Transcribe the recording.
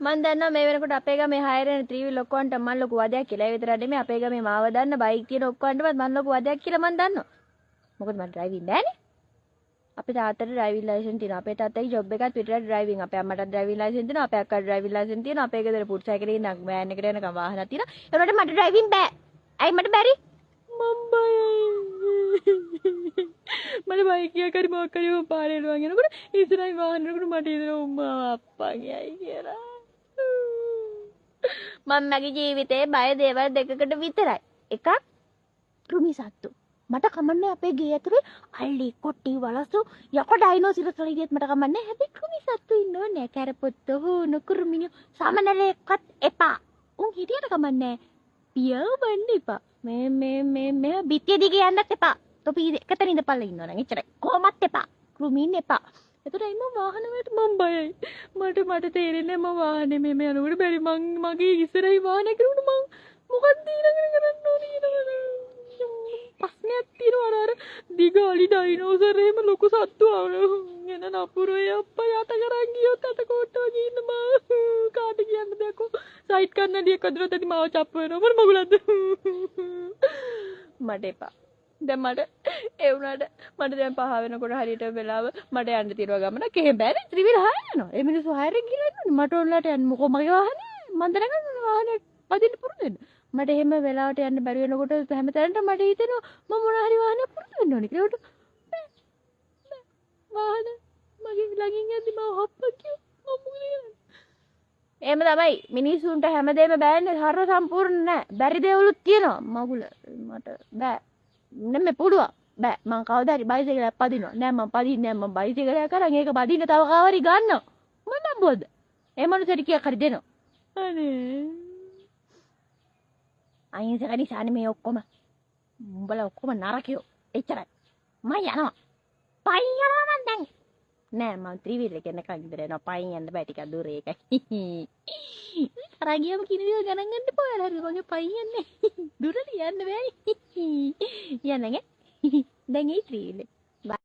මම දන්නවා මේ වෙනකොට අපේ ගමේ හයර් වෙන ත්‍රිවිල් ඔක්කොන්ට මම ලොකු වදයක් කියලා. ඒ විතරක් නෙමෙයි අපේ ගමේ මාව දන්න බයික් තියෙන ඔක්කොන්ටවත් මම ලොකු වදයක් කියලා මම දන්නවා. මොකද මම ඩ්‍රයිවිං නෑනේ. අපේ තාත්තට ඩ්‍රයිවිං ලයිසන්ස් තියෙනවා. අපේ තාත්තගේ ජොබ් එකත් පිටරට ඩ්‍රයිවිං. අපේ අම්මටත් ඩ්‍රයිවිං ලයිසන්ස් තියෙනවා. අපේ අක්කට ඩ්‍රයිවිං ලයිසන්ස් තියෙනවා. අපේ ගෙදර පුට් සයිකලේ ඉන්න වෑන් එකට යනකම් වාහනක් තියෙනවා. ඒකට මට ඩ්‍රයිවිං බෑ. ඇයි මට බැරි? මම බයයි. මට බයික් එකක් හරි මොකක් හරි පාරේ යනවා කියනකොට ඉස්සරහින් වාහන යනකොට මට හිතෙනවා උම්මා අප්පා ගියයි කියලා. මම මගේ ජීවිතේ බය දේවල් දෙකකට විතරයි. එකක් කෘමි සත්තු. මට කමන්නේ අපේ ගේ ඇතුලේ අල්ලි කොටි වලසු යකඩ ඩයිනෝසරස් වල ඉදියත් මට කමන්නේ. හැබැයි කෘමි සත්තු ඉන්නෝ නෑ. කැරපොත්ත හොන කුරුමිනිය සමනලයක්වත් එපා. උන් හිටියට කමන්නේ. පියව බන්න එපා. මේ බිත්තිය දිගේ යන්නත් එපා. තොපි එකතන ඉඳපල්ලා ඉන්නවා නම් එච්චරයි. කොහොමත් එපා. කෘමීන් එපා. එතකොට එimmo වාහන වලට මම බයයි. මට තේරෙන්නේ මම වාහනේ මෙහෙම යනකොට බැරි මගේ ඉස්සරහින් වාහනේ කරුණ මං මොකක්ද ඊළඟට කරන්න ඕනේ ඊළඟට ප්‍රශ්නයක් තියෙනවා අර දිගාලි ඩයිනෝසර් එහෙම ලොකු සත්තු එන නපුරේ අප්පා යට කරන් ගියොත් අත කොට්ට වගේ ඉන්න මම කාට කියන්න දෙයක්ෝ සයිට් කන්නඩියක් අදලා තදි මාව චප්ප වෙනවා මොන මගුලක්ද මට එපා දැන් මට ඒ වුණාට මට දැන් පහ වෙනකොට හරියට වෙලාව මට යන්න තියෙනවා ගමනක් එහෙම බෑනේ ත්‍රිවිල් හය යනවා ඒ මිනිස්සු හයරෙන් ගිහලා ඉන්නවනේ මට ඕනලාට යන්න මොකෝ මගේ වාහනේ මම දැනගන්න වාහනේ පදින්න පුරුදු වෙන්න මට එහෙම වෙලාවට යන්න බැරි වෙනකොට හැමතැනට මට හිතෙනවා මම මොන හරි වාහනයක් පුරුදු වෙන්න ඕනේ කියලා ඒකට වාහන මගේ ළඟින් යද්දි මම හොප්ප කිව්වා මම මොකද එහෙම තමයි මිනිස්සුන්ට හැමදේම බෑනේ හර සම්පූර්ණ නෑ බැරි දේවලුත් තියෙනවා මගුල මට බෑ නෙමෙයි පුළුවන් බෑ මං කවදා හරි බයිසිකලයක් පදිනවා නෑ මං පදින්නේ නෑ මං බයිසිකලයක් කරන් ඒක පදින්න තව කවරි ගන්නවා මොන බොද ඒ මනුස්සයට කීයක් හරි දෙනවා අනේ අයින්සක නිසානේ මේ ඔක්කොම උඹලා ඔක්කොම නරකයෝ එච්චරයි මම යනවා පයින් යනවා මං දැන් නෑ මං ත්‍රිවිල් එකේ නැකන් ඉඳලා යනවා පයින් යන්න බෑ ටිකක් දුර ඒකයි කරා ගියම කින දේ ගණන් ගන්න එපා ඔයාලා හරි මගේ පයින් යන්නේ දුරට යන්න බෑනේ යන්නගේ දැන් ඒ ත්‍රිවිල්